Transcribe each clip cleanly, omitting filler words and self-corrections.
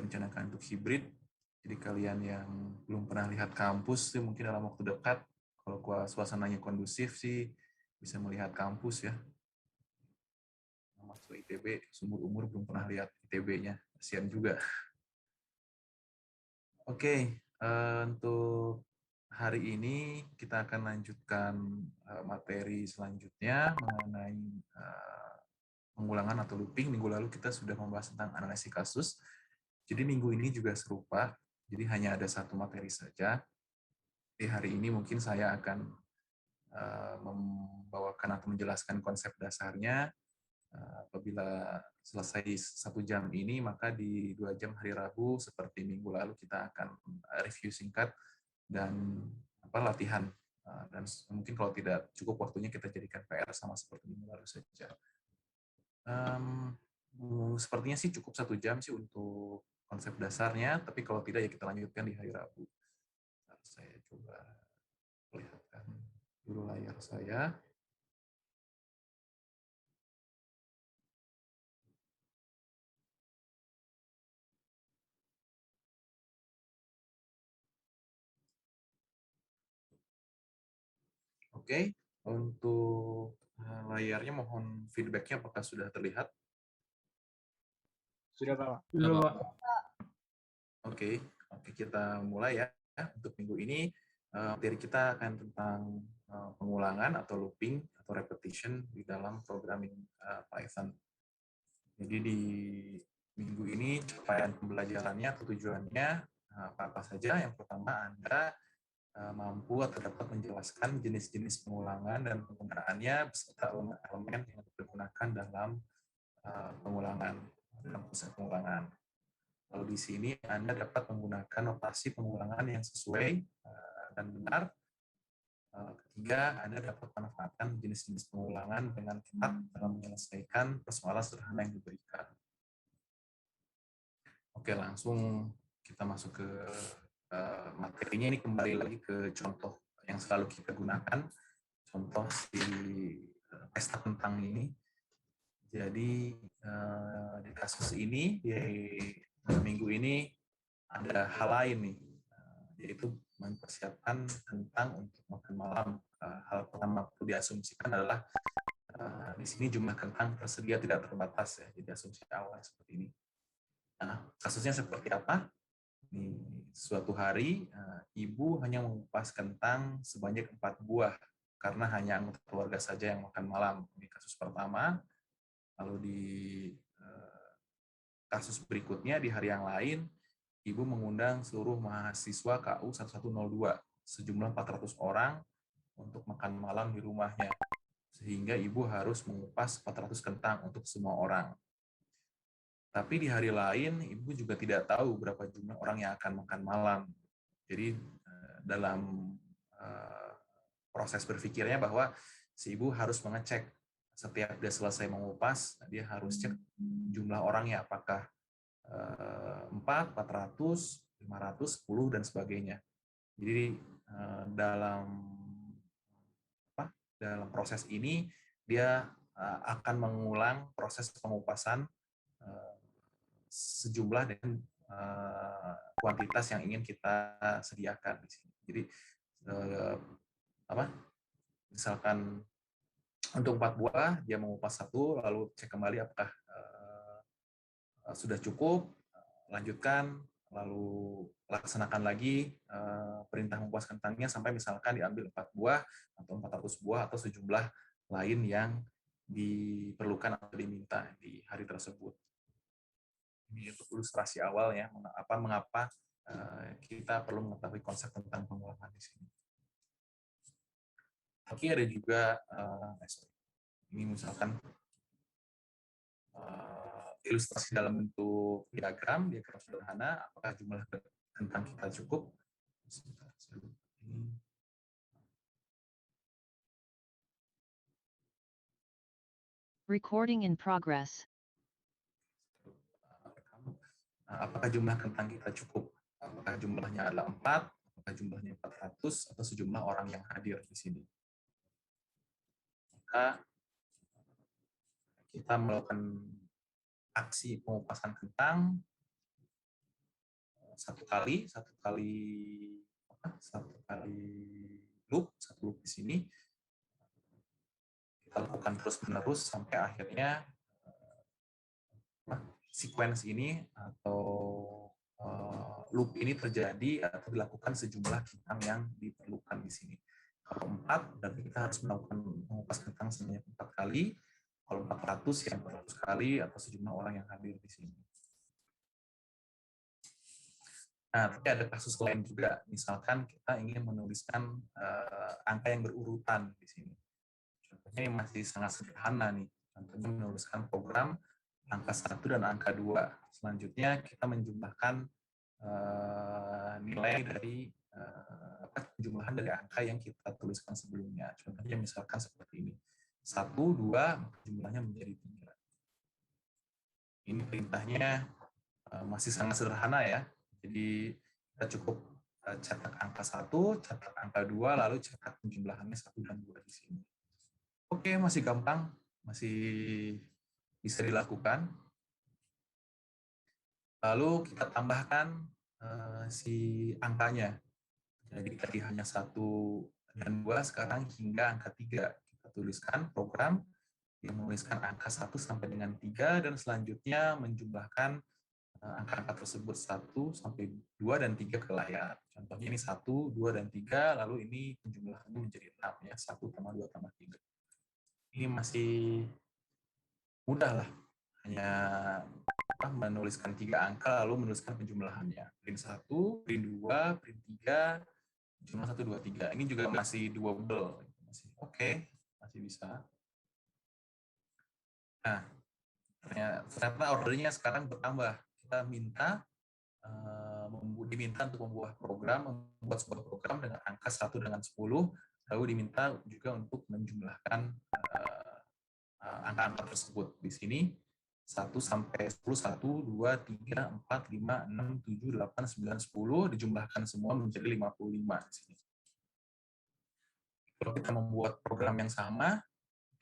direncanakan untuk hibrid. Jadi kalian yang belum pernah lihat kampus sih mungkin dalam waktu dekat, kalau suasananya kondusif sih bisa melihat kampus ya. Masuk ITB, seumur umur belum pernah lihat ITB-nya, kasihan juga. Oke, untuk hari ini kita akan lanjutkan materi selanjutnya mengenai pengulangan atau looping. Minggu lalu kita sudah membahas tentang analisis kasus. Jadi minggu ini juga serupa, jadi hanya ada satu materi saja. Di hari ini mungkin saya akan membawakan atau menjelaskan konsep dasarnya. Apabila selesai 1 jam ini, maka di 2 jam hari Rabu, seperti minggu lalu, kita akan review singkat dan latihan. Dan mungkin kalau tidak cukup waktunya, kita jadikan PR sama seperti minggu lalu saja. Sepertinya sih cukup 1 jam sih untuk konsep dasarnya, tapi kalau tidak ya kita lanjutkan di hari Rabu. Saya coba perlihatkan dulu layar saya. Oke, untuk layarnya mohon feedback-nya apakah sudah terlihat? Sudah, Pak. Sudah, Pak. Oke, kita mulai ya. Untuk minggu ini, materi kita akan tentang pengulangan atau looping atau repetition di dalam programming Python. Jadi di minggu ini capaian pembelajarannya atau tujuannya apa saja. Yang pertama, Anda mampu atau dapat menjelaskan jenis-jenis pengulangan dan penggunaannya beserta elemen yang digunakan dalam pengulangan, dalam proses pengulangan. Lalu di sini Anda dapat menggunakan notasi pengulangan yang sesuai dan benar. Ketiga, Anda dapat memanfaatkan jenis-jenis pengulangan dengan tepat dalam menyelesaikan persoalan sederhana yang diberikan. Oke, langsung kita masuk ke materinya. Ini kembali lagi ke contoh yang selalu kita gunakan, contoh si pesta kentang ini. Jadi di kasus ini, di minggu ini ada hal lain nih, yaitu mempersiapkan kentang untuk makan malam. Hal pertama perlu diasumsikan adalah di sini jumlah kentang tersedia tidak terbatas ya, jadi asumsi awal seperti ini. Nah, kasusnya seperti apa? Di suatu hari, ibu hanya mengupas kentang sebanyak 4 buah, karena hanya anggota keluarga saja yang makan malam. Ini kasus pertama. Lalu di kasus berikutnya, di hari yang lain, ibu mengundang seluruh mahasiswa KU 1102, sejumlah 400 orang, untuk makan malam di rumahnya. Sehingga ibu harus mengupas 400 kentang untuk semua orang. Tapi di hari lain, ibu juga tidak tahu berapa jumlah orang yang akan makan malam. Jadi dalam proses berpikirnya bahwa si ibu harus mengecek setiap dia selesai mengupas, dia harus cek jumlah orangnya apakah 4, 400, 500, 10, dan sebagainya. Jadi dalam proses ini dia akan mengulang proses pengupasan sejumlah dengan kuantitas yang ingin kita sediakan di sini. Jadi misalkan untuk 4 buah dia mengupas 1, lalu cek kembali apakah sudah cukup, lanjutkan, lalu laksanakan lagi perintah mengupas kentangnya sampai misalkan diambil 4 buah atau 400 buah atau sejumlah lain yang diperlukan atau diminta di hari tersebut. Ini untuk ilustrasi awal ya, mengapa kita perlu mengetahui konsep tentang pengulangan di sini. Tapi ada juga ini misalkan ilustrasi dalam bentuk diagram sederhana, apakah jumlah kentang kita cukup. Recording in progress. Apakah jumlah kentang kita cukup? Apakah jumlahnya adalah 4, apakah jumlahnya 400, atau sejumlah orang yang hadir di sini? Maka kita melakukan aksi pengupasan kentang, satu kali loop, satu loop di sini kita lakukan terus-menerus sampai akhirnya sequence ini atau loop ini terjadi atau dilakukan sejumlah kentang yang diperlukan di sini. Kalau 4, berarti kita harus melakukan mengupas kentang sebanyak 4 kali. Kalau 400, ya 400 kali atau sejumlah orang yang hadir di sini. Nah, tapi ada kasus lain juga. Misalkan kita ingin menuliskan angka yang berurutan di sini. Contohnya ini masih sangat sederhana nih. Contohnya menuliskan program angka 1 dan angka 2. Selanjutnya kita menjumlahkan nilai dari jumlahan dari angka yang kita tuliskan sebelumnya. Contohnya misalkan seperti ini. 1, 2, jumlahnya menjadi 3. Ini perintahnya masih sangat sederhana ya. Jadi kita cukup cetak angka 1, cetak angka 2, lalu cetak penjumlahannya 1 dan 2 di sini. Oke, masih gampang, masih bisa dilakukan. Lalu kita tambahkan si angkanya. Jadi tadi hanya 1 dan 2, sekarang hingga angka 3. Kita tuliskan program yang menuliskan angka 1 sampai dengan 3, dan selanjutnya menjumlahkan angka-angka tersebut 1 sampai 2 dan 3 ke layar. Contohnya ini 1, 2, dan 3, lalu ini penjumlahannya menjadi 6 ya, 1 tambah 2 tambah 3. Ini masih mudah lah, hanya menuliskan 3 angka lalu menuliskan penjumlahannya. Print 1, print 2, print 3, jumlah 1, 2, 3. Ini juga masih doable. Oke, masih bisa. Nah, ternyata ordernya sekarang bertambah. Kita diminta untuk membuat sebuah program dengan angka 1 dengan 10, lalu diminta juga untuk menjumlahkan angka-angka tersebut. Di sini 1 sampai 10, 1, 2, 3, 4, 5, 6, 7, 8, 9, 10, dijumlahkan semua menjadi 55 di sini. Kalau kita membuat program yang sama,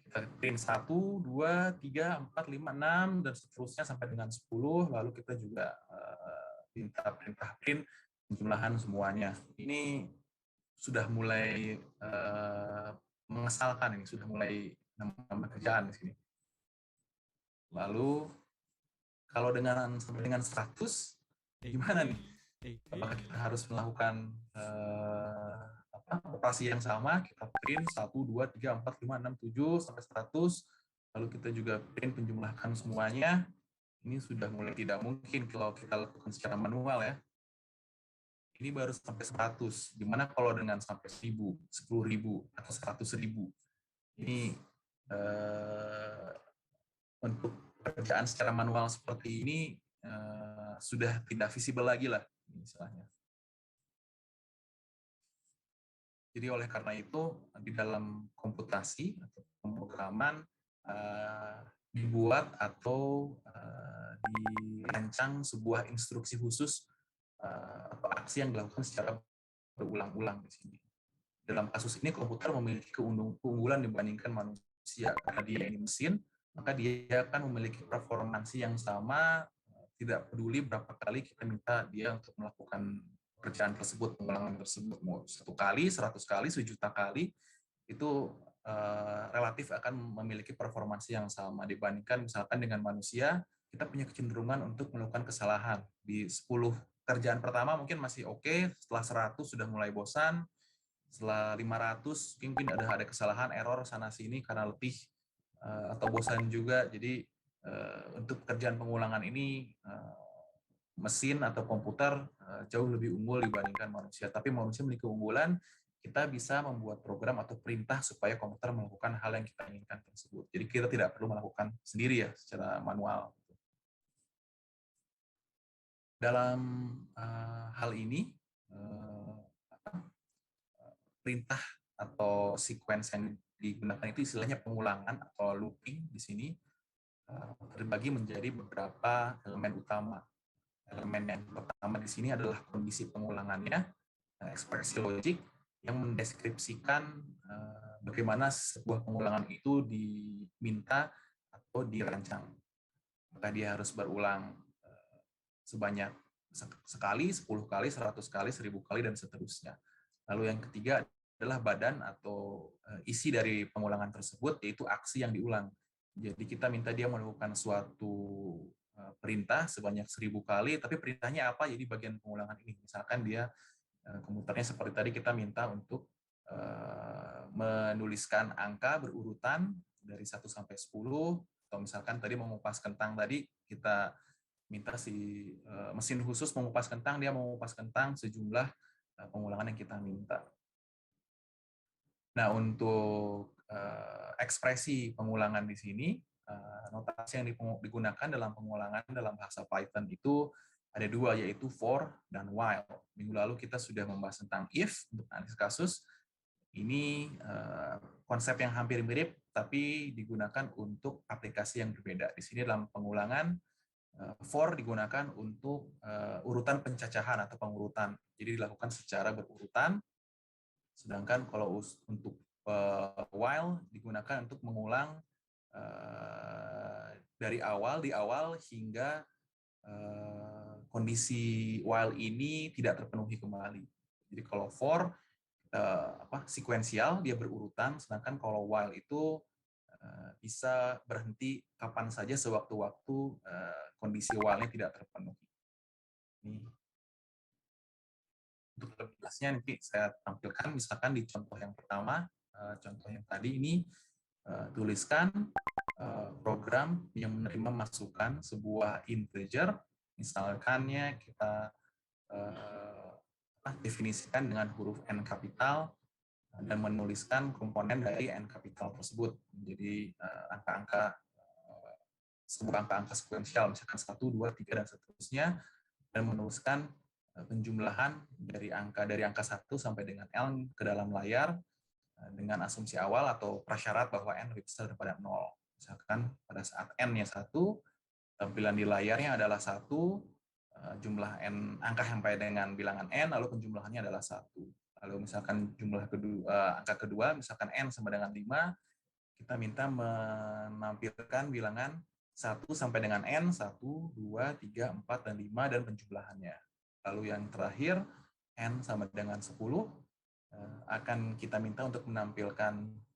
kita print 1, 2, 3, 4, 5, 6, dan seterusnya sampai dengan 10, lalu kita juga minta perintah print penjumlahan semuanya. Ini sudah mulai mengesalkan, ini sudah mulai nambah kerjaan di sini. Lalu kalau sampai dengan 100, gimana nih? Apakah kita harus melakukan operasi yang sama? Kita print 1, 2, 3, 4, 5, 6, 7 sampai 100, lalu kita juga print penjumlahkan semuanya. Ini sudah mulai tidak mungkin kalau kita lakukan secara manual ya. Ini baru sampai 100. Gimana kalau dengan sampai 1000, 10.000, atau 100.000? Ini untuk pekerjaan secara manual seperti ini sudah tidak visible lagi lah, misalnya. Jadi oleh karena itu, di dalam komputasi atau pemrograman dibuat atau dirancang sebuah instruksi khusus atau aksi yang dilakukan secara berulang-ulang di sini. Dalam kasus ini komputer memiliki keunggulan dibandingkan manusia. Karena dia ini mesin, maka dia akan memiliki performansi yang sama, tidak peduli berapa kali kita minta dia untuk melakukan pekerjaan tersebut, pengulangan tersebut, mau 1 kali, 100 kali, 1.000.000 kali, itu relatif akan memiliki performansi yang sama dibandingkan misalkan dengan manusia. Kita punya kecenderungan untuk melakukan kesalahan. Di 10 kerjaan pertama mungkin masih oke, setelah 100 sudah mulai bosan, setelah 500 mungkin ada kesalahan, error sana sini karena letih atau bosan juga. Jadi untuk pekerjaan pengulangan ini mesin atau komputer jauh lebih unggul dibandingkan manusia. Tapi manusia memiliki keunggulan, kita bisa membuat program atau perintah supaya komputer melakukan hal yang kita inginkan tersebut. Jadi kita tidak perlu melakukan sendiri ya secara manual. Dalam hal ini, perintah atau sequence yang digunakan itu istilahnya pengulangan atau looping di sini terbagi menjadi beberapa elemen utama. Elemen yang pertama di sini adalah kondisi pengulangannya, ekspresi logik yang mendeskripsikan bagaimana sebuah pengulangan itu diminta atau dirancang. Maka dia harus berulang sebanyak sekali, 10 kali, 100 kali, 1000 kali, dan seterusnya. Lalu yang ketiga adalah badan atau isi dari pengulangan tersebut, yaitu aksi yang diulang. Jadi kita minta dia melakukan suatu perintah sebanyak 1000 kali, tapi perintahnya apa? Jadi bagian pengulangan ini. Misalkan dia komputernya seperti tadi kita minta untuk menuliskan angka berurutan dari 1 sampai 10, atau misalkan tadi mengupas kentang tadi, kita minta si mesin khusus mengupas kentang, dia mengupas kentang sejumlah pengulangan yang kita minta. Nah, untuk ekspresi pengulangan di sini, notasi yang digunakan dalam pengulangan dalam bahasa Python itu ada dua, yaitu for dan while. Minggu lalu kita sudah membahas tentang if untuk analisis kasus. Ini konsep yang hampir mirip, tapi digunakan untuk aplikasi yang berbeda. Di sini dalam pengulangan, for digunakan untuk urutan pencacahan atau pengurutan. Jadi dilakukan secara berurutan. Sedangkan kalau untuk while digunakan untuk mengulang dari awal, di awal hingga kondisi while ini tidak terpenuhi kembali. Jadi kalau for sekuensial, dia berurutan, sedangkan kalau while itu bisa berhenti kapan saja sewaktu-waktu kondisi while-nya tidak terpenuhi. Ini untuk lebih jelasnya nanti saya tampilkan, misalkan di contoh yang pertama, contoh yang tadi ini, tuliskan program yang menerima masukan sebuah integer, misalkannya kita definisikan dengan huruf N kapital, dan menuliskan komponen dari N kapital tersebut menjadi angka-angka, sebuah angka-angka sekuensial, misalkan 1, 2, 3, dan seterusnya, dan menuliskan penjumlahan dari angka 1 sampai dengan N ke dalam layar dengan asumsi awal atau prasyarat bahwa N lebih besar daripada 0. Misalkan pada saat N-nya 1, tampilan di layarnya adalah 1, jumlah N, angka sampai dengan bilangan N, lalu penjumlahannya adalah 1. Lalu misalkan jumlah kedua, angka kedua, misalkan N sama dengan 5, kita minta menampilkan bilangan 1 sampai dengan N, 1, 2, 3, 4, dan 5, dan penjumlahannya. Lalu yang terakhir, N sama dengan 10, akan kita minta untuk menampilkan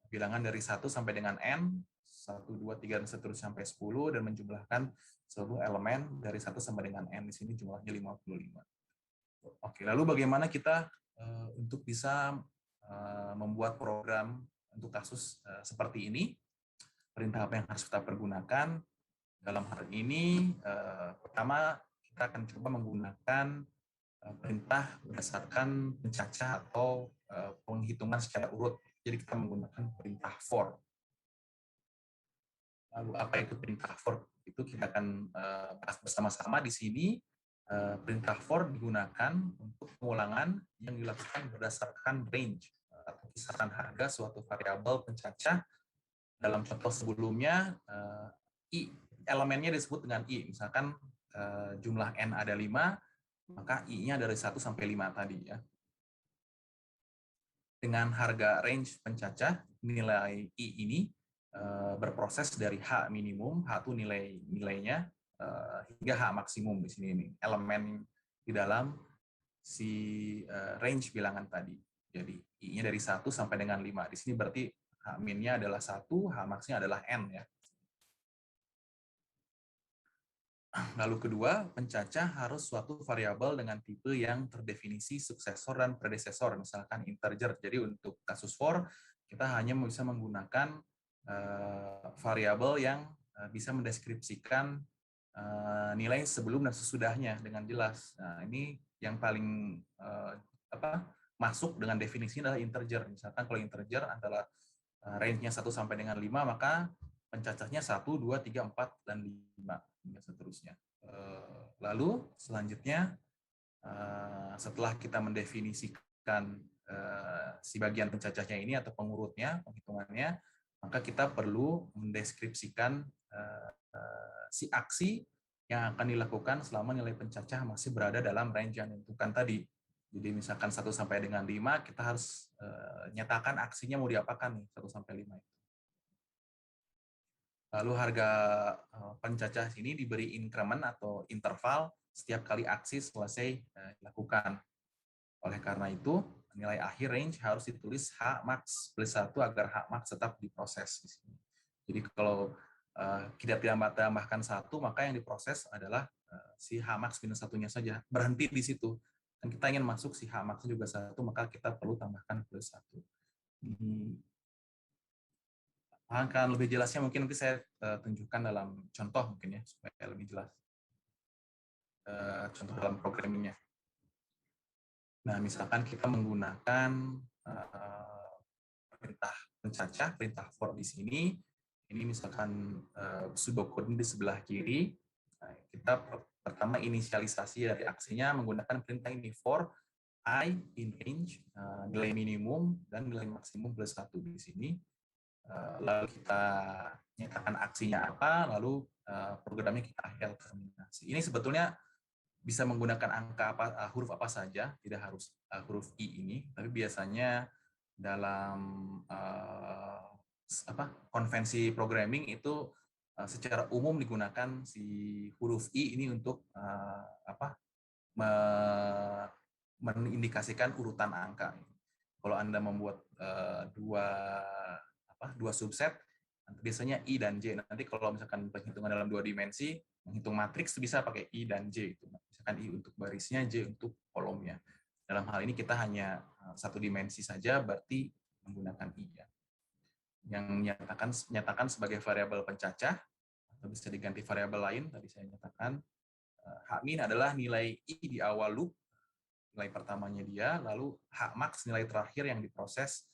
bilangan dari 1 sampai dengan N, 1, 2, 3, dan seterusnya sampai 10, dan menjumlahkan seluruh elemen dari 1 sampai dengan N. Di sini jumlahnya 55. Oke, lalu bagaimana kita untuk bisa membuat program untuk kasus seperti ini? Perintah apa yang harus kita pergunakan? Dalam hal ini, pertama kita akan coba menggunakan perintah berdasarkan pencacah atau penghitungan secara urut. Jadi kita menggunakan perintah for. Lalu apa itu perintah for? Itu kita akan bahas bersama-sama di sini. Perintah for digunakan untuk pengulangan yang dilakukan berdasarkan range atau kisaran harga suatu variabel pencacah. Dalam contoh sebelumnya, i elemennya disebut dengan i. Misalkan jumlah n ada 5, maka i-nya dari 1 sampai 5 tadi ya. Dengan harga range pencacah, nilai i ini berproses dari h minimum, h itu nilainya, hingga H maksimum di sini ini elemen di dalam si range bilangan tadi. Jadi I-nya dari 1 sampai dengan 5. Di sini berarti H min-nya adalah 1, H max-nya adalah N ya. Lalu kedua, pencacah harus suatu variabel dengan tipe yang terdefinisi suksesor dan predesesor, misalkan integer. Jadi untuk kasus for, kita hanya bisa menggunakan variabel yang bisa mendeskripsikan nilai sebelum dan sesudahnya dengan jelas. Nah, ini yang paling masuk dengan definisi adalah integer. Misalkan kalau integer adalah range-nya 1 sampai dengan 5, maka pencacahnya 1, 2, 3, 4, dan 5, dan seterusnya. Lalu selanjutnya, setelah kita mendefinisikan si bagian pencacahnya ini atau pengurutnya, penghitungannya, maka kita perlu mendeskripsikan si aksi yang akan dilakukan selama nilai pencacah masih berada dalam range yang ditentukan tadi. Jadi misalkan 1 sampai dengan 5, kita harus nyatakan aksinya mau diapakan nih, 1 sampai 5 itu. Lalu harga pencacah ini diberi increment atau interval setiap kali aksi selesai dilakukan. Oleh karena itu, nilai akhir range harus ditulis H max plus 1 agar H max tetap diproses di sini. Jadi kalau tidak tambahkan 1, maka yang diproses adalah si H max minus 1-nya saja. Berhenti di situ. Dan kita ingin masuk si H max juga 1, maka kita perlu tambahkan plus 1. Akan lebih jelasnya mungkin nanti saya tunjukkan dalam contoh mungkin ya, supaya lebih jelas. Contoh dalam programmingnya. Nah, misalkan kita menggunakan perintah pencacah, perintah for di sini. Ini misalkan pseudocode di sebelah kiri. Nah, kita pertama inisialisasi dari aksinya menggunakan perintah ini for I in range, nilai minimum dan nilai maksimum plus 1 di sini. Lalu kita nyatakan aksinya apa, lalu programnya kita akhir terminasi. Ini sebetulnya bisa menggunakan angka apa, huruf apa saja, tidak harus huruf I ini, tapi biasanya dalam konvensi programming itu secara umum digunakan si huruf I ini untuk mengindikasikan urutan angka. Kalau Anda membuat dua subset, biasanya I dan J. Nanti kalau misalkan perhitungan dalam 2 dimensi, menghitung matriks bisa pakai I dan J. Misalkan I untuk barisnya, J untuk kolomnya. Dalam hal ini kita hanya 1 dimensi saja, berarti menggunakan I. Ya. Yang nyatakan sebagai variabel pencacah, atau bisa diganti variabel lain, tadi saya nyatakan, H- adalah nilai I di awal loop, nilai pertamanya dia, lalu H max nilai terakhir yang diproses,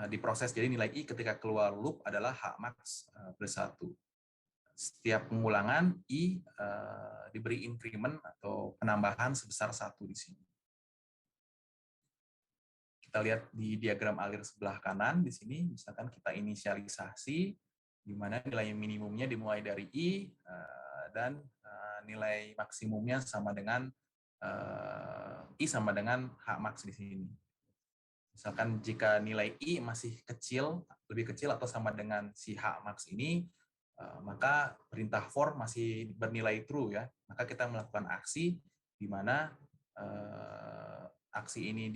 diproses, jadi nilai I ketika keluar loop adalah H max plus 1. Setiap pengulangan I diberi increment atau penambahan sebesar 1 di sini. Kita lihat di diagram alir sebelah kanan di sini, misalkan kita inisialisasi, di mana nilai minimumnya dimulai dari I, dan nilai maksimumnya sama dengan I sama dengan H max di sini. Misalkan jika nilai I masih kecil, lebih kecil atau sama dengan si H max ini, maka perintah for masih bernilai true ya. Maka kita melakukan aksi di mana aksi ini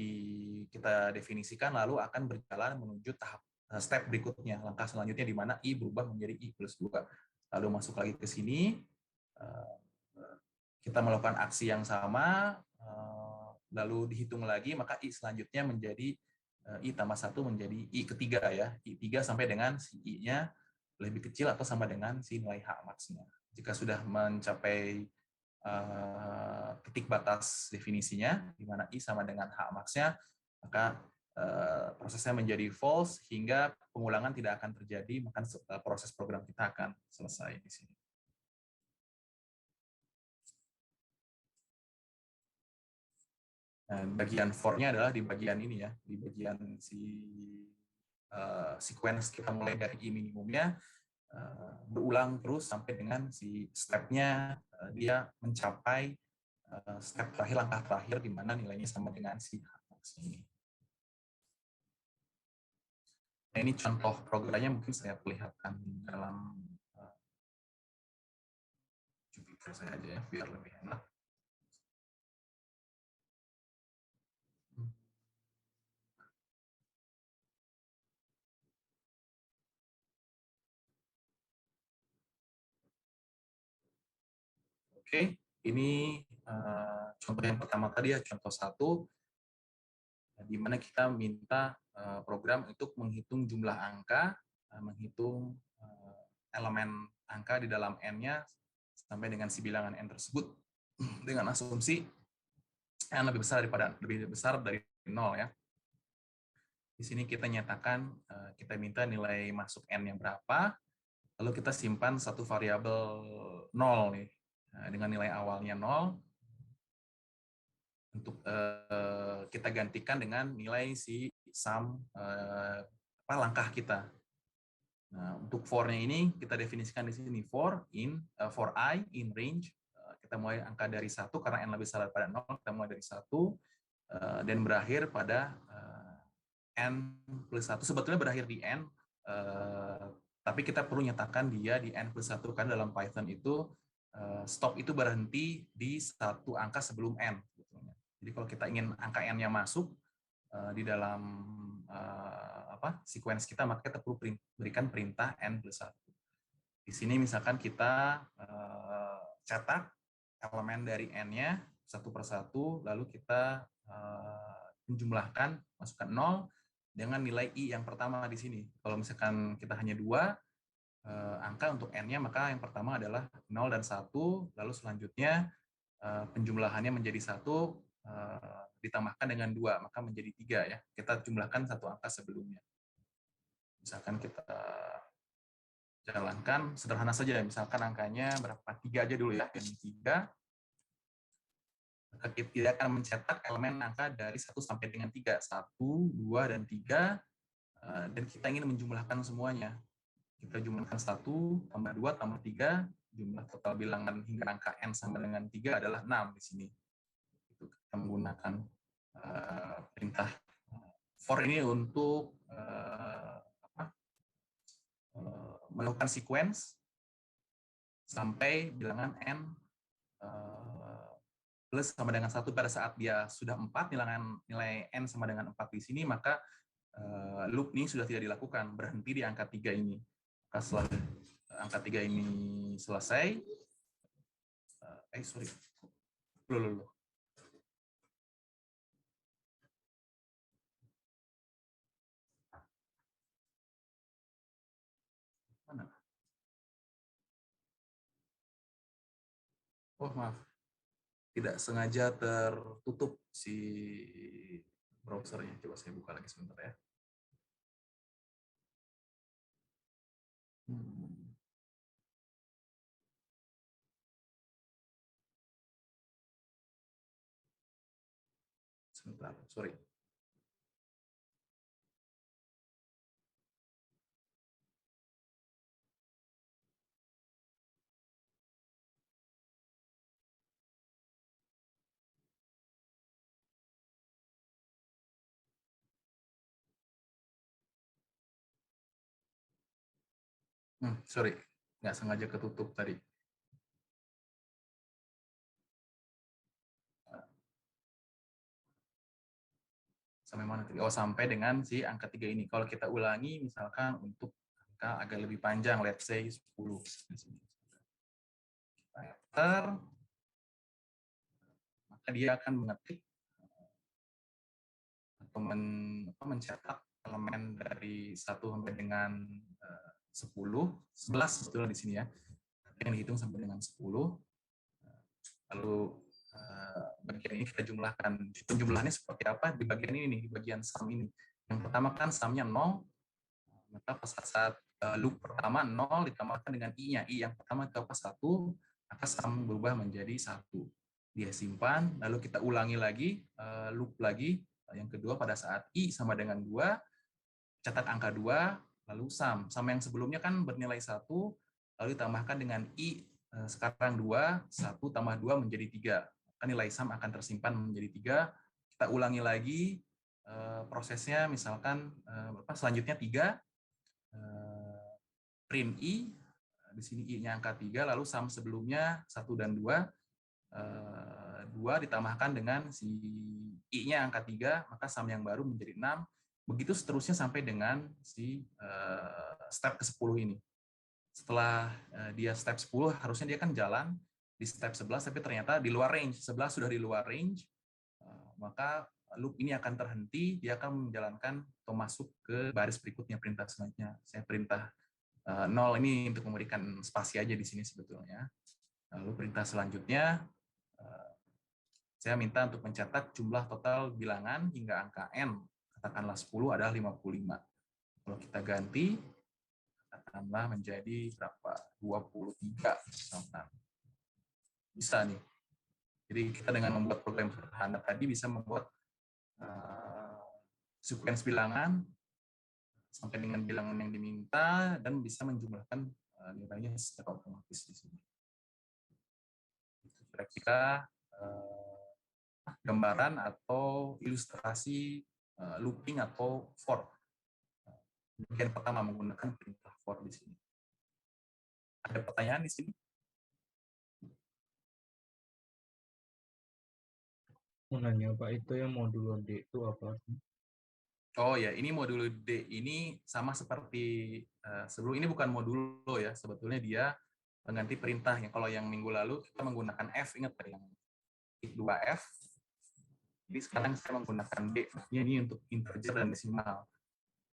kita definisikan lalu akan berjalan menuju tahap step berikutnya, langkah selanjutnya di mana I berubah menjadi I plus 2. Lalu masuk lagi ke sini, kita melakukan aksi yang sama, lalu dihitung lagi, maka I selanjutnya menjadi I tambah 1 menjadi I ketiga ya, I 3 sampai dengan si I-nya lebih kecil atau sama dengan si nilai H max-nya. Jika sudah mencapai titik batas definisinya, di mana I sama dengan H max-nya, maka prosesnya menjadi false hingga pengulangan tidak akan terjadi, maka proses program kita akan selesai di sini. Nah, bagian for-nya adalah di bagian ini ya, di bagian si sequence kita mulai dari I minimumnya, berulang terus sampai dengan si step-nya dia mencapai step terakhir, langkah terakhir di mana nilainya sama dengan si H ini. Nah, ini contoh programnya mungkin saya perlihatkan dalam Jupyter saya aja ya, biar lebih enak. Oke, ini contoh yang pertama tadi ya, contoh 1, di mana kita minta program untuk menghitung jumlah angka, menghitung elemen angka di dalam n-nya sampai dengan si bilangan n tersebut dengan asumsi n lebih besar dari 0 ya. Di sini kita nyatakan kita minta nilai masuk n yang berapa, lalu kita simpan satu variabel 0 nih dengan nilai awalnya 0. Untuk kita gantikan dengan nilai si sum langkah kita. Nah, untuk for-nya ini kita definisikan di sini for I in range, kita mulai angka dari 1 karena n lebih besar daripada 0, kita mulai dari 1 dan berakhir pada n plus 1. Sebetulnya berakhir di n, Tapi kita perlu nyatakan dia di n+1, kan dalam Python itu stop itu berhenti di satu angka sebelum n. Jadi kalau kita ingin angka n-nya masuk di dalam sequence kita, maka kita perlu berikan perintah n+1. Di sini misalkan kita cetak elemen dari n-nya satu persatu, lalu kita menjumlahkan, masukkan 0 dengan nilai i yang pertama di sini. Kalau misalkan kita hanya 2 angka untuk n-nya, maka yang pertama adalah 0 dan 1, lalu selanjutnya penjumlahannya menjadi 1, ditambahkan dengan 2, maka menjadi 3 ya. Kita jumlahkan satu angka sebelumnya. Misalkan kita jalankan sederhana saja, misalkan angkanya berapa? 3 aja dulu ya, ini 3. Maka kita akan mencetak elemen angka dari 1 sampai dengan 3. 1, 2, dan 3. Dan kita ingin menjumlahkan semuanya. Kita jumlahkan 1, tambah 2, tambah 3. Jumlah total bilangan hingga angka n sama dengan 3 adalah 6 di sini. Kita menggunakan perintah for ini untuk melakukan sequence sampai bilangan n plus sama dengan 1. Pada saat dia sudah 4, nilai n sama dengan 4 di sini, maka loop ini sudah tidak dilakukan, berhenti di angka 3 ini. Maka setelah angka 3 ini selesai, sorry, loh. Mana? Oh, maaf. Tidak sengaja tertutup si browsernya. Coba saya buka lagi sebentar ya. Sebentar, sorry. Sorry, nggak sengaja ketutup tadi. Sampai mana tadi? Oh, sampai dengan si angka 3 ini. Kalau kita ulangi, misalkan untuk angka agak lebih panjang, let's say 10. Enter, maka dia akan mengetik atau mencetak elemen dari 1 sampai dengan 10, 11 sebetulnya di sini ya. Yang dihitung sampai dengan 10. Lalu bagian ini kita jumlahkan. Jumlahnya seperti apa? Di bagian ini nih, di bagian sum ini. Yang pertama kan sumnya 0, maka pas saat loop pertama 0 ditambahkan dengan i-nya. I yang pertama ditambah 1, maka sum berubah menjadi 1. Dia simpan, lalu kita ulangi lagi, loop lagi. Yang kedua pada saat i sama dengan 2, catat angka 2, lalu sum. Sum yang sebelumnya kan bernilai 1, lalu ditambahkan dengan i sekarang 2, 1 tambah 2 menjadi 3. Maka nilai sum akan tersimpan menjadi 3. Kita ulangi lagi prosesnya, misalkan selanjutnya 3, print i, di sini i-nya angka 3, lalu sum sebelumnya 1 dan 2, 2 ditambahkan dengan si i-nya angka 3, maka sum yang baru menjadi 6. Begitu seterusnya sampai dengan si step ke-10 ini. Setelah dia step 10, harusnya dia kan jalan di step 11, tapi ternyata di luar range. 11 sudah di luar range, maka loop ini akan terhenti, dia akan menjalankan atau masuk ke baris berikutnya, perintah selanjutnya. Saya perintah 0 ini untuk memberikan spasi aja di sini sebetulnya. Lalu perintah selanjutnya, saya minta untuk mencetak jumlah total bilangan hingga angka n, katakanlah 10 adalah 55. Kalau kita ganti, katakanlah menjadi berapa? 23 misalkan. Bisa nih. Jadi kita dengan membuat program sederhana tadi bisa membuat sequence bilangan sampai dengan bilangan yang diminta dan bisa menjumlahkan nilainya secara otomatis di sini. Itu kira-kira gambaran atau ilustrasi looping atau for. Bagian pertama menggunakan perintah for di sini. Ada pertanyaan di sini? Mau nanya Pak, itu yang modulo D itu apa sih? Oh ya, ini modulo D ini sama seperti sebelum ini, bukan modulo ya. Sebetulnya dia mengganti perintah. Yang kalau yang minggu lalu kita menggunakan F, ingat yang 2F. Jadi sekarang saya menggunakan D. Ini untuk integer dan desimal.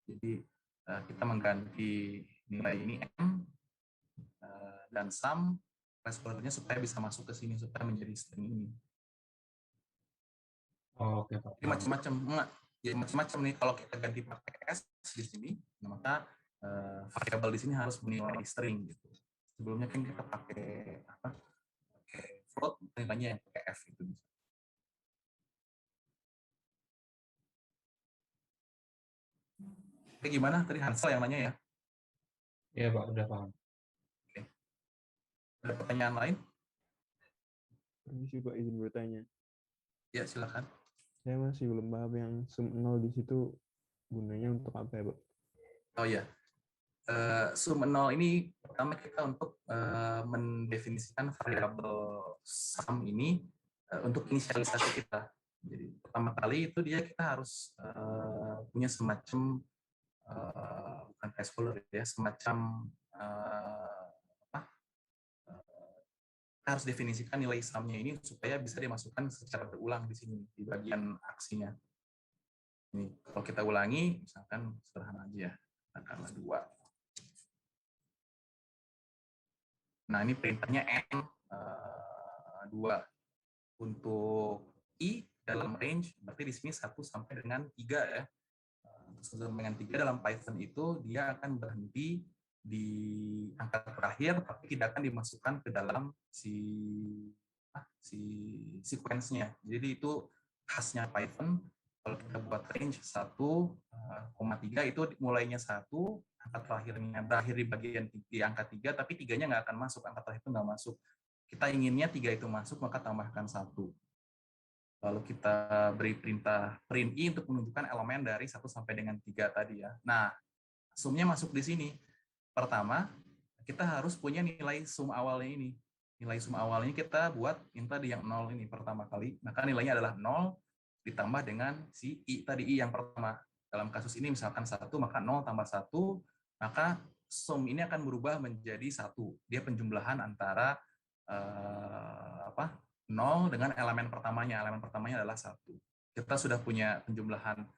Jadi kita mengganti nilai ini M dan sum placeholder-nya supaya bisa masuk ke sini, supaya menjadi string ini. Oh, oke Pak. Jadi macam-macam, ya macam-macam nih. Kalau kita ganti pakai S di sini, maka variabel di sini harus menilai string gitu. Sebelumnya kan kita pakai apa? Pakai float, nilainya yang pakai F itu. Oke, gimana tadi Hansel yang nanya ya? Iya Pak, udah paham. Oke. Ada pertanyaan lain? Permisi Pak, izin bertanya. Ya, silakan. Saya masih belum paham yang sum 0 di situ gunanya untuk apa ya, Pak? Oh ya, sum 0 ini pertama kita untuk mendefinisikan variabel sum ini untuk inisialisasi kita. Jadi pertama kali itu kita harus punya semacam bukan placeholder ya, semacam apa? Kita harus definisikan nilai sumnya ini supaya bisa dimasukkan secara berulang di sini di bagian aksinya. Ini kalau kita ulangi, misalkan sederhana aja ya, katakanlah 2. Nah, ini perintahnya N 2. Untuk I dalam range, berarti di sini 1 sampai dengan 3 ya. Sampai dengan 3 dalam Python itu, dia akan berhenti di angka terakhir, tapi tidak akan dimasukkan ke dalam si sequence-nya. Jadi itu khasnya Python. Kalau kita buat range 1,3 itu mulainya 1, angka terakhirnya berakhir di bagian di angka 3, tapi 3-nya nggak akan masuk, angka terakhir itu nggak masuk. Kita inginnya 3 itu masuk, maka tambahkan 1. Lalu kita beri perintah print I untuk menunjukkan elemen dari 1 sampai dengan 3 tadi ya. Nah, sumnya masuk di sini. Pertama, kita harus punya nilai sum awalnya ini. Nilai sum awalnya kita buat yang tadi yang 0 ini pertama kali. Maka nilainya adalah 0 ditambah dengan si I tadi, I yang pertama. Dalam kasus ini misalkan 1, maka 0 tambah 1, maka sum ini akan berubah menjadi 1. Dia penjumlahan antara 0 dengan elemen pertamanya. Elemen pertamanya adalah 1. Kita sudah punya penjumlahan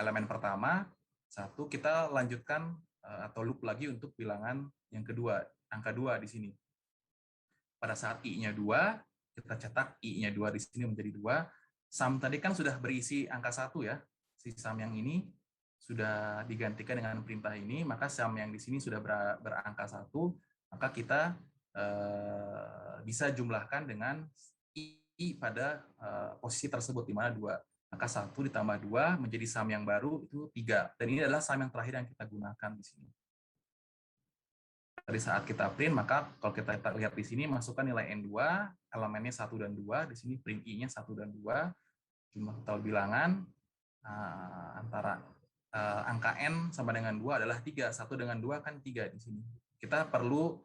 elemen pertama, 1, kita lanjutkan atau loop lagi untuk bilangan yang kedua, angka 2 di sini. Pada saat I-nya 2, kita cetak I-nya 2 di sini menjadi 2. Sum tadi kan sudah berisi angka 1 ya. Si sum yang ini sudah digantikan dengan perintah ini, maka sum yang di sini sudah berangka 1, maka kita bisa jumlahkan dengan I pada posisi tersebut, di mana 2. Maka 1 ditambah 2 menjadi sum yang baru, itu 3. Dan ini adalah sum yang terakhir yang kita gunakan di sini. Dari saat kita print, maka kalau kita lihat di sini, masukkan nilai N2, elemennya 1 dan 2, di sini print I-nya 1 dan 2, jumlah total bilangan antara angka N sama dengan 2 adalah 3, 1 dengan 2 kan 3 di sini. Kita perlu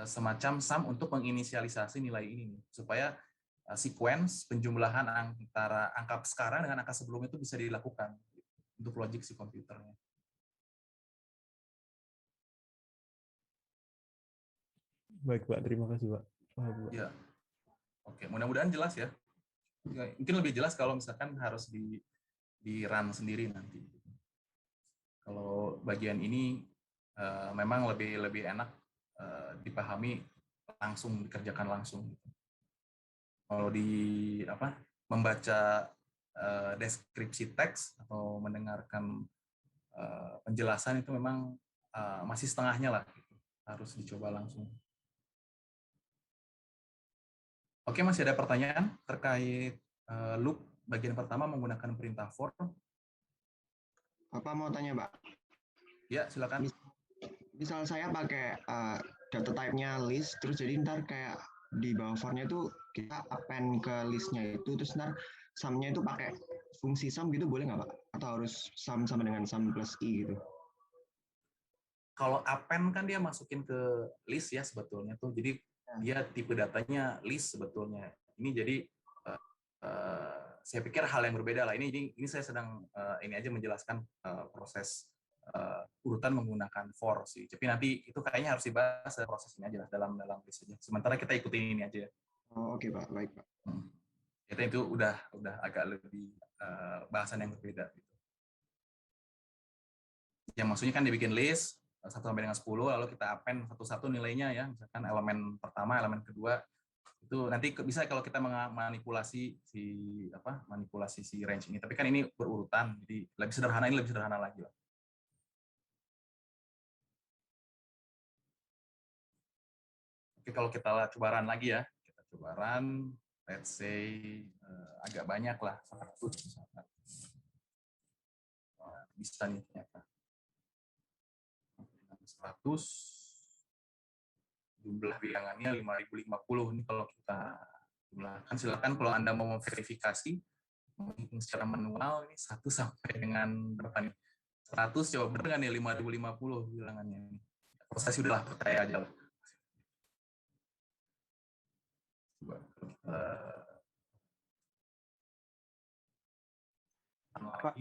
semacam sum untuk menginisialisasi nilai ini, supaya sequence penjumlahan antara angka sekarang dengan angka sebelumnya itu bisa dilakukan untuk logik si komputernya. Baik Pak, terima kasih Pak. Paham, Pak. Ya, oke, mudah-mudahan jelas ya. Mungkin lebih jelas kalau misalkan harus di run sendiri nanti. Kalau bagian ini memang lebih enak dipahami langsung, dikerjakan langsung. Kalau membaca deskripsi teks atau mendengarkan penjelasan itu memang masih setengahnya lah, gitu. Harus dicoba langsung. Oke, masih ada pertanyaan terkait loop bagian pertama menggunakan perintah for? Apa mau tanya, Pak? Ya, silakan. Misal saya pakai data type-nya list, terus jadi ntar kayak di bawah for-nya itu kita append ke list-nya itu, terus ntar sum-nya itu pakai fungsi sum gitu, boleh nggak, Pak? Atau harus sum sama dengan sum plus i gitu? kalau append kan dia masukin ke list ya sebetulnya tuh. Jadi dia tipe datanya list sebetulnya. Ini jadi saya pikir hal yang berbeda lah. Ini saya sedang ini aja menjelaskan proses urutan menggunakan for sih. Tapi nanti itu kayaknya harus dibahas proses ini aja dalam list aja. Sementara kita ikutin ini aja. Oh, oke Pak, baik Pak. Itu udah agak lebih bahasan yang berbeda. Gitu. Yang maksudnya kan dibikin list 1 sampai dengan 10, lalu kita append satu-satu nilainya ya, misalkan elemen pertama, elemen kedua, itu nanti bisa kalau kita manipulasi si range ini. Tapi kan ini berurutan, jadi lebih sederhana lagi lah. Oke, kalau kita coba run lagi ya, kita coba run, let's say agak banyak lah, 100 misalkan. Bisa nih ternyata. 100, jumlah bilangannya 5050. Ini kalau kita jumlahkan, silakan kalau Anda mau memverifikasi menghitung secara manual ini 1 sampai dengan berapa nih? 100 coba benar nggak nih 5050 bilangannya ini. Proses udahlah, percaya aja lah. Coba Pak,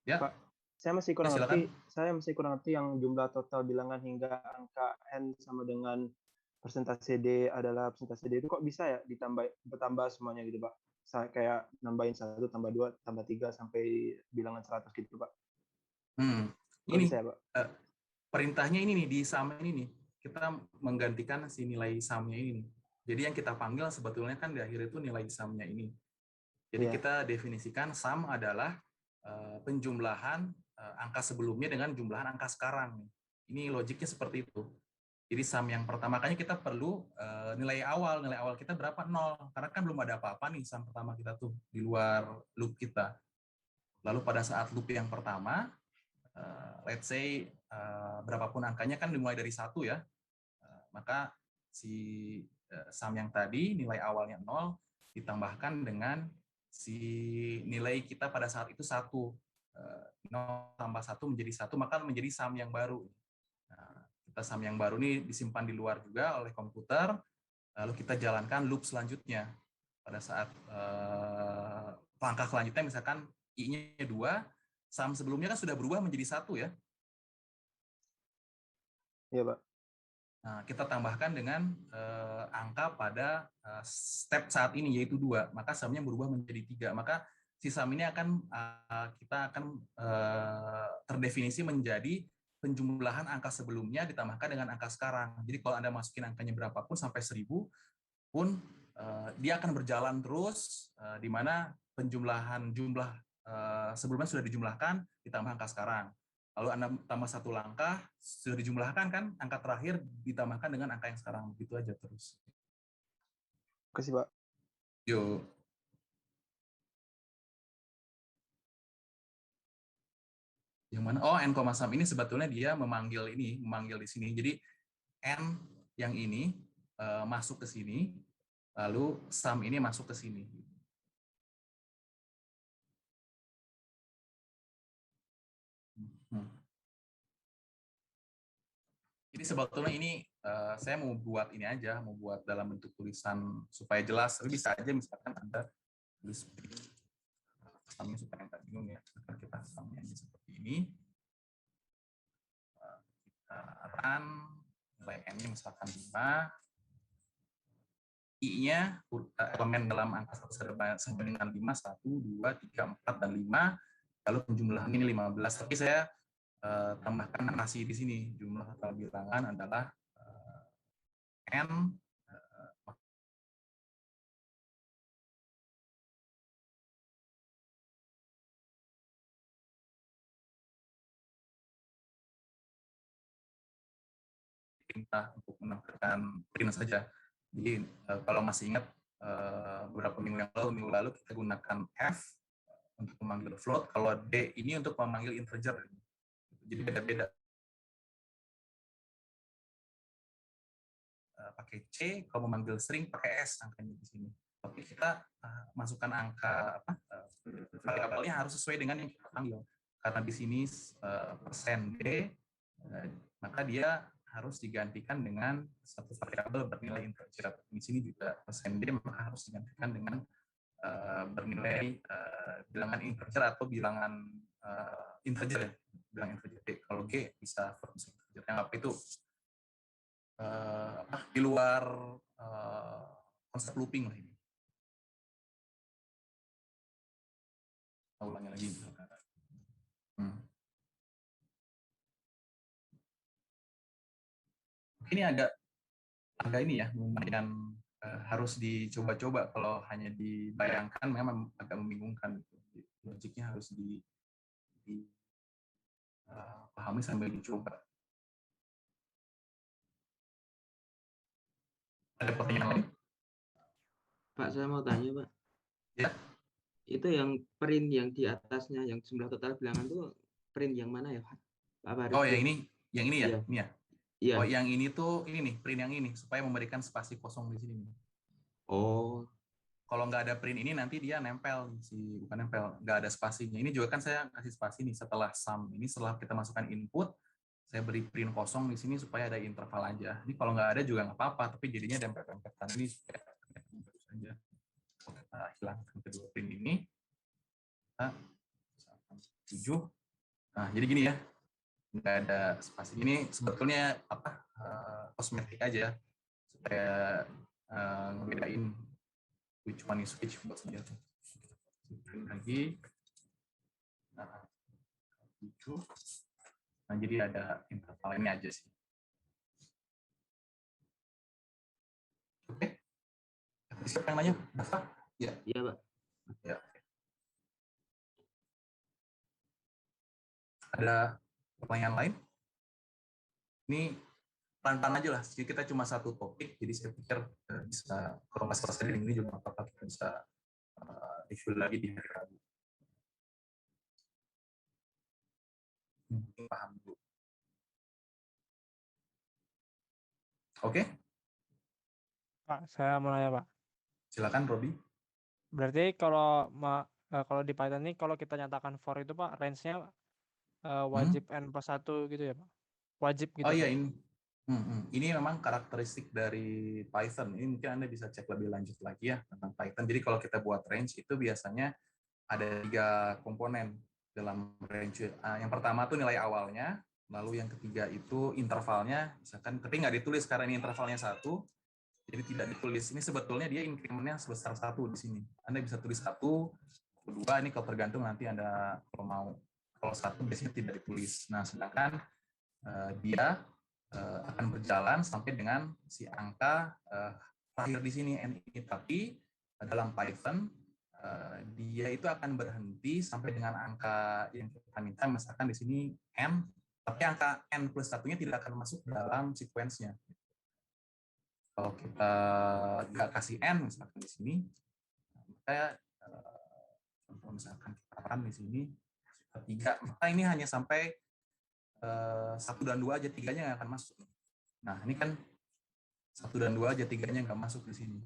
ya. Pak, saya masih kurang silakan. ngerti yang jumlah total bilangan hingga angka n sama dengan persentase D adalah persentase D itu kok bisa ya bertambah semuanya gitu Pak? Saya kayak nambahin 1 tambah 2 tambah 3 sampai bilangan 100 gitu Pak. Kok Ini bisa ya Pak? Perintahnya ini nih di sum ini nih. Kita menggantikan si nilai sumnya ini nih. Jadi yang kita panggil sebetulnya kan di akhir itu nilai sumnya ini. Jadi kita definisikan sum adalah penjumlahan angka sebelumnya dengan jumlahan angka sekarang. Ini logiknya seperti itu. Jadi sum yang pertama kali kita perlu nilai awal kita berapa? 0. Karena kan belum ada apa-apa nih sum pertama kita tuh di luar loop kita. Lalu pada saat loop yang pertama, let's say berapapun angkanya kan dimulai dari 1 ya. Maka si sum yang tadi nilai awalnya 0 ditambahkan dengan si nilai kita pada saat itu 1. 0 tambah 1 menjadi 1, maka menjadi sum yang baru. Nah, kita sum yang baru ini disimpan di luar juga oleh komputer, lalu kita jalankan loop selanjutnya. Pada saat langkah selanjutnya misalkan I-nya 2, sum sebelumnya kan sudah berubah menjadi 1 ya. Iya Pak. Nah, kita tambahkan dengan angka pada step saat ini yaitu 2, maka sumnya berubah menjadi 3. Maka si sum ini kita akan terdefinisi menjadi penjumlahan angka sebelumnya ditambahkan dengan angka sekarang. Jadi kalau Anda masukin angkanya berapapun sampai 1000 pun dia akan berjalan terus di mana penjumlahan jumlah sebelumnya sudah dijumlahkan ditambah angka sekarang. Lalu Anda tambah 1 langkah, sudah dijumlahkan kan, angka terakhir ditambahkan dengan angka yang sekarang. Begitu aja terus. Terima kasih, Pak. Yuk. Yang mana? Oh, n, sum ini sebetulnya dia memanggil di sini. Jadi n yang ini masuk ke sini, lalu sum ini masuk ke sini. Jadi sebetulnya ini saya mau buat ini aja, mau buat dalam bentuk tulisan supaya jelas. Tapi bisa aja misalkan Anda tulis sumnya supaya nggak bingung ya. Kita sumnya aja seperti ini. Kita run, nilai n-nya misalkan 5. I-nya elemen dalam angka 1 sampai dengan 5, 1, 2, 3, 4, dan 5. Lalu penjumlahan ini 15. Tapi saya tambahkan narasi di sini. Jumlah total bilangan adalah n perintah untuk menampilkan print saja. Jadi kalau masih ingat beberapa minggu lalu kita gunakan F untuk memanggil float, kalau D ini untuk memanggil integer. Jadi beda-beda. Pakai C, kalau memanggil string pakai S angkanya di sini. Tapi kita masukkan angka variabelnya harus sesuai dengan yang kita panggil. Karena di sini persen D, maka dia harus digantikan dengan satu variabel bernilai integer. Di sini juga persen D maka harus digantikan dengan bernilai bilangan integer atau bilangan integer, bilangan integer D. Kalau G bisa integer. Yang apa itu di luar konsep looping lah ini. Ulangi lagi. Ini agak ini ya, lumayan harus dicoba-coba. Kalau hanya dibayangkan memang agak membingungkan. Logiknya harus dipahami sambil dicoba. Ada pertanyaan lain? Pak, saya mau tanya, Pak. Ya. Itu yang print yang di atasnya, yang jumlah total bilangan itu print yang mana ya, Pak? Oh, yang ini ya? Iya. Ini ya? Iya. Oh, yang ini tuh, ini nih, print yang ini, supaya memberikan spasi kosong di sini. Oh. Kalau nggak ada print ini, nanti dia nempel, bukan nempel, nggak ada spasinya. Ini juga kan saya kasih spasi nih, setelah sum ini, setelah kita masukkan input, saya beri print kosong di sini supaya ada interval aja. Ini kalau nggak ada juga nggak apa-apa, tapi jadinya dempet-dempetan ini supaya bagus aja. Kita hilangkan kedua print ini. Kita 7. Nah, jadi gini ya, nggak ada spasi. Ini sebetulnya kosmetik aja, supaya ngebedain which one is which buat senjata. Print lagi. Nah, 7. Nah, jadi ada interval ini aja sih. Oke. Siapa yang nanya? Dafa? Ya. Iya, Pak. Ya. Ada pertanyaan lain? Ini pelan-pelan aja lah. Jadi kita cuma satu topik, jadi saya pikir bisa, kalau nggak selesai ini juga apa-apa, kita bisa review lagi di hari Rabu. Paham dulu. Oke? Pak, saya mau nanya, Pak. Silakan, Robi. Berarti kalau di Python ini, kalau kita nyatakan for itu, Pak, range-nya wajib n+1 gitu ya, Pak? Wajib gitu. Oh iya, ini. Ini memang karakteristik dari Python. Ini mungkin Anda bisa cek lebih lanjut lagi ya tentang Python. Jadi kalau kita buat range itu biasanya ada 3 komponen dalam range. Yang pertama tuh nilai awalnya, lalu yang ketiga itu intervalnya, misalkan, tapi nggak ditulis karena ini intervalnya 1, jadi tidak ditulis. Ini sebetulnya dia increment-nya sebesar 1 di sini. Anda bisa tulis 1, 2, ini kalau tergantung nanti Anda kalau mau. Kalau 1 biasanya tidak ditulis. Nah, sedangkan dia akan berjalan sampai dengan si angka terakhir di sini n ini, tapi dalam Python dia itu akan berhenti sampai dengan angka yang kita minta, misalkan di sini n, tapi angka n+1-nya tidak akan masuk dalam sequence-nya. Kalau kita nggak kasih n misalkan di sini, maka contoh misalkan kita run di sini 3, maka ini hanya sampai 1 dan 2 aja, 3-nya nggak akan masuk. Nah, ini kan 1 dan 2 aja, 3-nya nggak masuk di sini.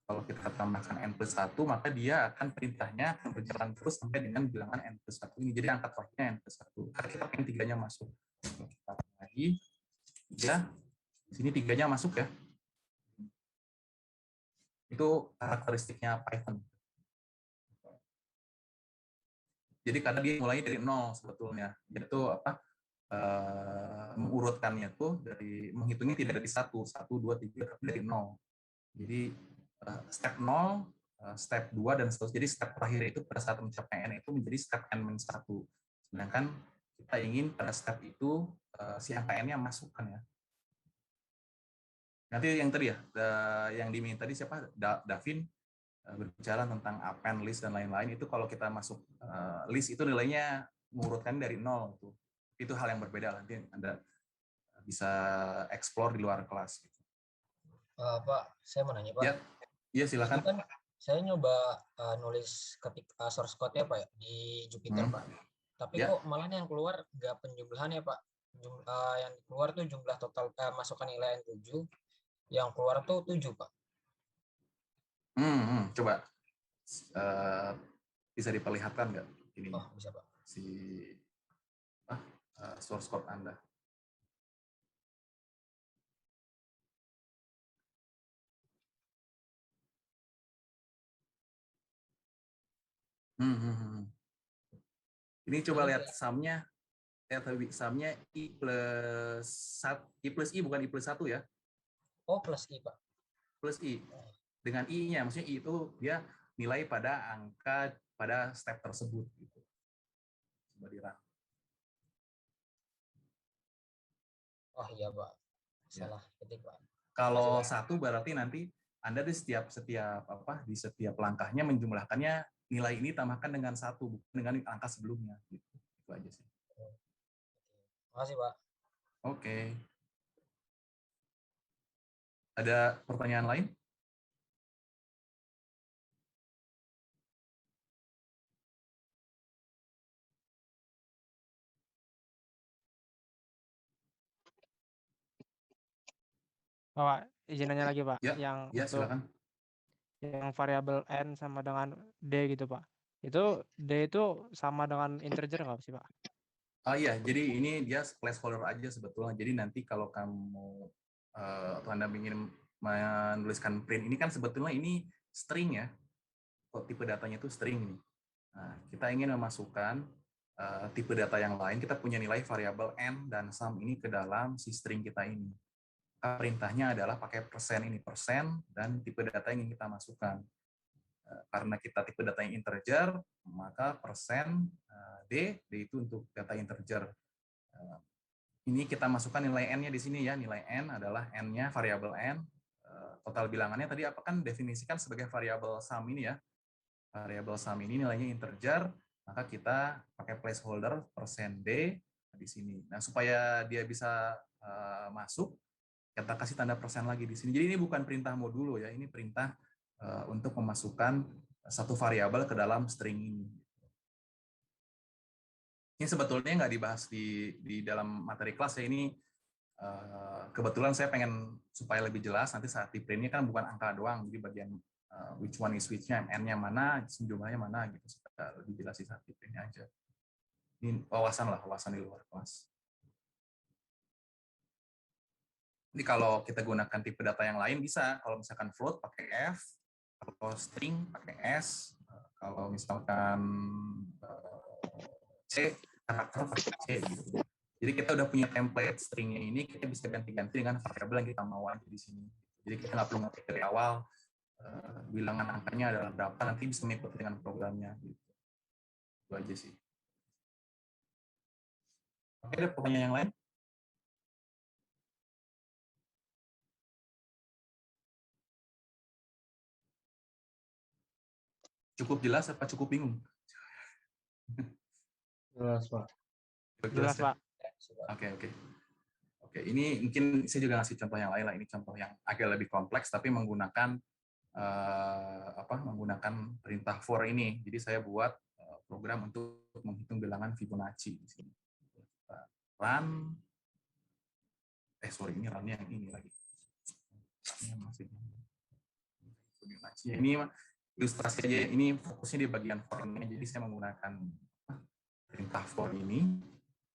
Kalau kita tambahkan n+1, maka dia akan perintahnya akan berjalan terus sampai dengan bilangan n+1 ini. Jadi angka terakhirnya n+1. Karena kita pengen 3-nya masuk. Kita lagi 3, di sini 3-nya masuk ya. Itu karakteristiknya Python. Jadi karena dia mulai dari 0 sebetulnya. Dia tuh mengurutkannya tuh dari, menghitungnya tidak dari 1, 2, 3, tapi dari 0. Jadi step 0, step 2, dan seterusnya. Jadi step terakhir itu pada saat mencapai n itu menjadi step n-1. Sedangkan kita ingin pada step itu si angka n-nya masukkan ya. Nanti yang tadi ya, yang diminta tadi siapa? Davin berbicara tentang append, list, dan lain-lain. Itu kalau kita masuk list itu nilainya mengurutkan dari 0. Itu hal yang berbeda. Nanti Anda bisa explore di luar kelas. Pak, saya mau nanya, Pak. Ya, silakan. Kan saya nyoba nulis ketik source code-nya, Pak, ya, di Jupyter, Pak. Tapi kok malah yang keluar nggak penjumlahannya, Pak. Yang keluar tuh jumlah total masukan nilai N7, yang keluar tuh 7, Pak. Coba bisa diperlihatkan nggak ini? Oh, bisa, Pak. source code Anda. Ini coba lihat sumnya. Sumnya I plus I bukan I plus 1 ya. Oh, plus I, Pak. Plus I. Dengan I-nya, maksudnya I itu dia nilai pada angka pada step tersebut. Gitu. Coba dirang. Oh iya, Pak. Salah ketik, Pak. Kalau 1 berarti nanti Anda di setiap langkahnya menjumlahkannya nilai ini tambahkan dengan 1 bukan dengan angka sebelumnya. Gitu. Itu aja sih. Terima kasih, Pak. Oke. Ada pertanyaan lain? Pak, izin nanya lagi Pak, Ya, yang ya untuk silakan. yang variabel n sama dengan d gitu Pak. Itu d itu sama dengan integer nggak sih Pak? Oh iya, jadi ini dia placeholder aja sebetulnya. Jadi nanti kalau kamu atau Anda ingin menuliskan print ini kan sebetulnya ini string ya. Kok tipe datanya itu string nih. Nah, kita ingin memasukkan tipe data yang lain, kita punya nilai variabel n dan sum ini ke dalam si string kita ini. Perintahnya adalah pakai persen ini, persen, dan tipe data yang ingin kita masukkan. Karena kita tipe datanya integer, maka persen D itu untuk data integer. Ini kita masukkan nilai n-nya di sini ya, nilai n adalah n-nya variabel n. Total bilangannya tadi apa kan definisikan sebagai variabel sum ini ya. Variabel sum ini nilainya integer, maka kita pakai placeholder persen D di sini. Nah, supaya dia bisa masuk, kita kasih tanda persen lagi di sini. Jadi ini bukan perintah modulo ya, ini perintah untuk memasukkan satu variabel ke dalam string ini. Ini sebetulnya nggak dibahas di dalam materi kelas ya, ini kebetulan saya pengen supaya lebih jelas nanti saat di printnya kan bukan angka doang, jadi bagian which one is which-nya, n-nya mana, jumlahnya mana gitu, supaya lebih jelas di saat di printnya aja. Ini wawasan di luar kelas. Jadi kalau kita gunakan tipe data yang lain bisa, kalau misalkan float pakai F, kalau string pakai S, kalau misalkan C, karakter pakai C gitu. Jadi kita udah punya template stringnya ini, kita bisa ganti-ganti dengan variabel yang kita mau aja di sini. Jadi kita nggak perlu ngetik dari awal, bilangan angkanya adalah berapa, nanti bisa mengikuti dengan programnya. Gitu. Itu aja sih. Oke, ada pertanyaan yang lain? Cukup jelas apa cukup bingung? Jelas, Pak. Jelas Pak. Oke, ini mungkin saya juga ngasih contoh yang lain lah. Ini contoh yang agak lebih kompleks, tapi menggunakan menggunakan perintah for ini. Jadi saya buat program untuk menghitung bilangan Fibonacci di sini. Run. Ini run-nya yang ini lagi. Fibonacci. Ini ilustrasi aja. Ini fokusnya di bagian for-nya. Jadi saya menggunakan perintah for ini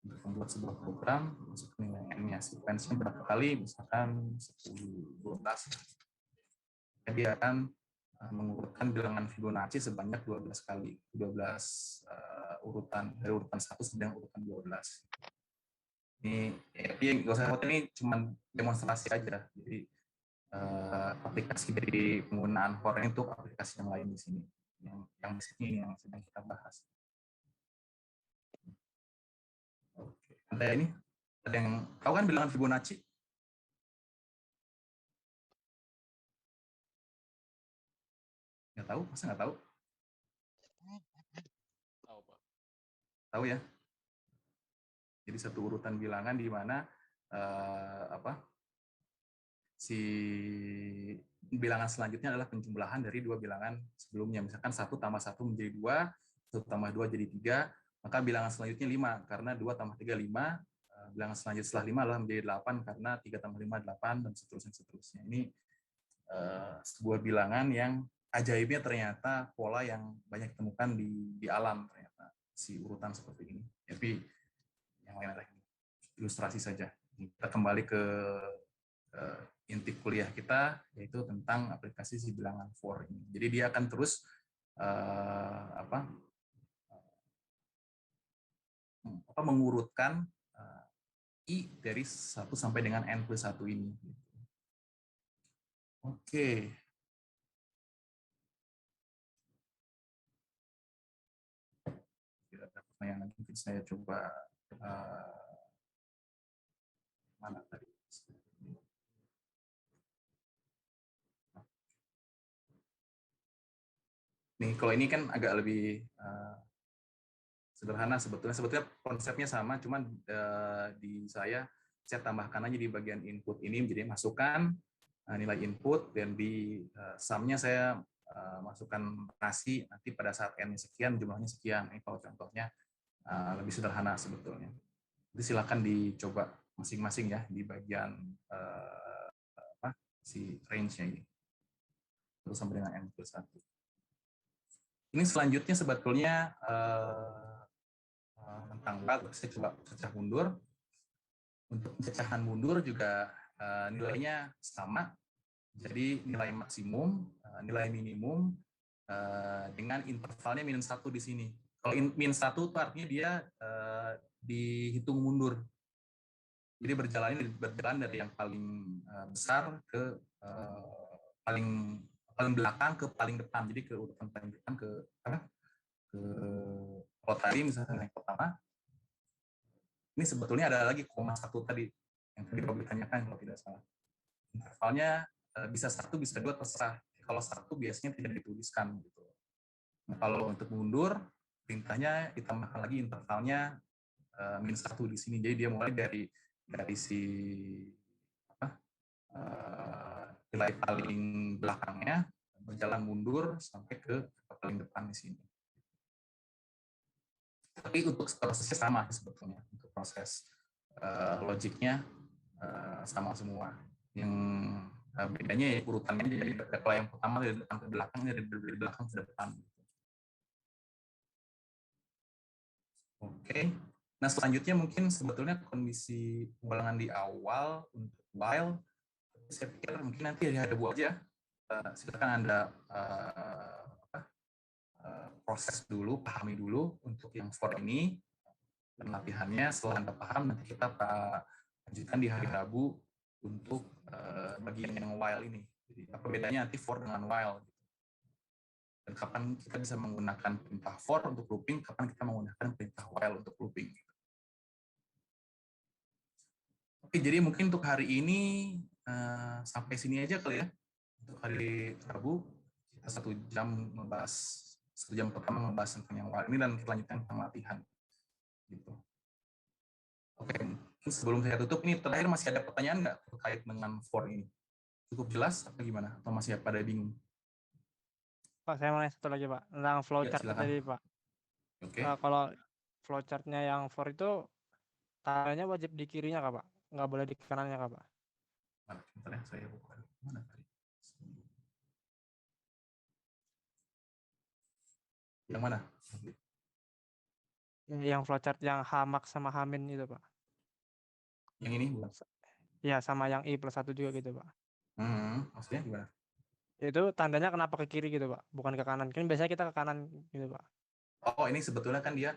untuk membuat sebuah program, masuk nilai n-nya, sequence-nya berapa kali, misalkan 10, 12. Jadi akan mengurutkan bilangan Fibonacci sebanyak 12 kali, 12 urutan, dari urutan 1 sampai urutan 12. Ini nggak usah khawatir, ini cuma demonstrasi aja. Jadi aplikasi dari penggunaan for itu aplikasi yang lain di sini. Yang di sini yang sedang kita bahas. Oke. Ada yang tahu kan bilangan Fibonacci? Nggak tahu? Masa nggak tahu? Tahu, Pak. Tahu ya? Jadi satu urutan bilangan di mana si bilangan selanjutnya adalah penjumlahan dari dua bilangan sebelumnya. Misalkan 1 tambah 1 menjadi 2, 1 tambah 2 jadi 3, maka bilangan selanjutnya 5, karena 2 tambah 3, 5. Bilangan selanjutnya setelah 5 adalah menjadi 8, karena 3 tambah 5, 8, dan seterusnya. Ini sebuah bilangan yang ajaibnya ternyata pola yang banyak ditemukan di alam ternyata, si urutan seperti ini. Tapi yang lain lagi. Ilustrasi saja. Kita kembali ke inti kuliah kita, yaitu tentang aplikasi si bilangan for ini. Jadi dia akan terus mengurutkan I dari 1 sampai dengan N plus 1 ini. Oke. Tidak ada pertanyaan lagi, mungkin saya coba mana tadi? Nih, kalau ini kan agak lebih sederhana sebetulnya. Sebetulnya konsepnya sama, cuman di saya tambahkan aja di bagian input ini menjadi masukan nilai input, dan di sum-nya saya masukkan nasi, nanti pada saat n sekian jumlahnya sekian. Ini kalau contohnya lebih sederhana sebetulnya. Jadi silakan dicoba masing-masing ya di bagian si range-nya ini. Terus sampai dengan n plus 1. Ini selanjutnya sebetulnya tentang bug. Saya coba pecah mundur. Untuk pecahan mundur juga nilainya sama. Jadi nilai maksimum, nilai minimum dengan intervalnya -1 di sini. Kalau -1 itu artinya dia dihitung mundur. Jadi berjalan dari yang paling besar ke paling belakang ke paling depan. Jadi ke urutan paling depan ke kalau tadi misalnya yang pertama, ini sebetulnya ada lagi koma 1 tadi yang tadi Robi tanyakan kalau tidak salah. Intervalnya bisa 1 bisa 2 terserah. Kalau 1 biasanya tidak dituliskan gitu. Nah, kalau untuk mundur perintahnya ditambahkan lagi intervalnya -1 di sini. Jadi dia mulai dari si nilai paling belakangnya berjalan mundur sampai ke paling depan di sini. Tapi untuk prosesnya sama sebetulnya, untuk proses logiknya sama semua. Yang bedanya ya urutannya, jadi kalau yang pertama dari depan ke belakang, dari belakang ke depan. Oke. Nah, selanjutnya mungkin sebetulnya kondisi ulangan di awal untuk while, saya pikir mungkin nanti ada Bu aja. Silakan Anda proses dulu, pahami dulu untuk yang for ini, dan latihannya setelah Anda paham, nanti kita lanjutkan di hari Rabu untuk bagian yang while ini. Jadi apa bedanya nanti for dengan while. Dan kapan kita bisa menggunakan perintah for untuk looping, kapan kita menggunakan perintah while untuk looping. Oke, jadi mungkin untuk hari ini sampai sini aja kali ya. Untuk hari Rabu, kita 1 jam membahas, 1 jam pertama membahas tentang yang while ini dan selanjutnya tentang latihan. Gitu. Oke, sebelum saya tutup, ini terakhir masih ada pertanyaan nggak terkait dengan for ini? Cukup jelas atau gimana? Atau masih pada bingung? Pak, saya mau nanya satu lagi Pak, tentang flowchart silakan. tadi Pak. Oke. Kalau flowchartnya yang for itu, tandanya wajib di kirinya Kak Pak? Nggak boleh di kanannya Kak Pak? Bentar ya, saya buka. Mana tadi? Yang mana? Yang flowchart yang H-max sama H-min itu Pak. Yang ini bukan? Ya, sama yang I plus 1 juga gitu Pak. Maksudnya gimana? Itu tandanya kenapa ke kiri gitu Pak, bukan ke kanan? Kan biasanya kita ke kanan gitu Pak. Oh, ini sebetulnya kan dia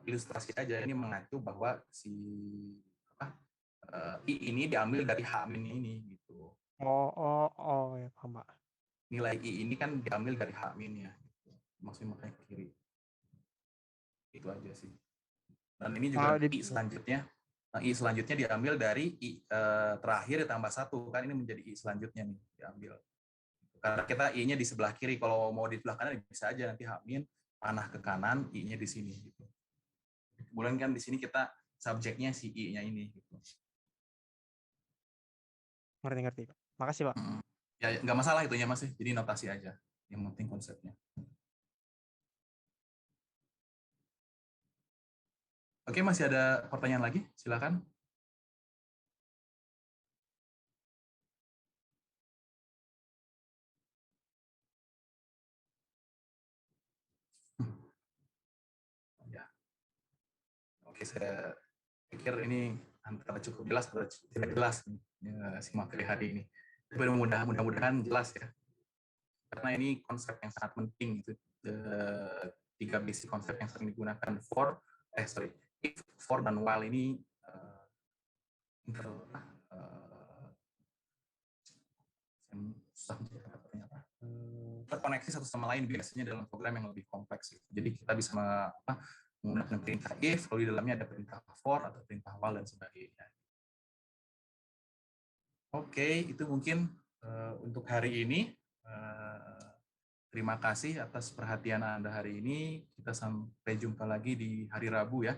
ilustrasi aja, ini mengacu bahwa si I ini diambil dari H-min ini gitu. Oh ya paham Pak. Nilai I ini kan diambil dari H-min ya. Gitu. Maksudnya makanya ke kiri. Itu aja sih. Dan ini juga I selanjutnya. Nah, I selanjutnya diambil dari I terakhir ditambah 1 kan, ini menjadi I selanjutnya nih diambil. Karena kita I-nya di sebelah kiri, kalau mau di sebelah kanan bisa aja nanti H-min panah ke kanan, I-nya di sini gitu. Kemudian kan di sini kita subjeknya si I-nya ini gitu. Ngerti Pak. Makasih Pak. Ya nggak masalah itunya Mas, jadi notasi aja. Yang penting konsepnya. Oke, masih ada pertanyaan lagi? Silakan. Ya. Oke. Oke, saya pikir ini antara cukup jelas atau tidak jelas si materi hari ini. Mudah-mudahan jelas ya. Karena ini konsep yang sangat penting itu. 3 basic konsep yang sering digunakan if, for, dan while ini terkoneksi satu sama lain biasanya dalam program yang lebih kompleks. Jadi kita bisa menggunakan perintah if, kalau di dalamnya ada perintah for atau perintah while dan sebagainya. Oke, itu mungkin untuk hari ini. Terima kasih atas perhatian Anda hari ini. Kita sampai jumpa lagi di hari Rabu ya.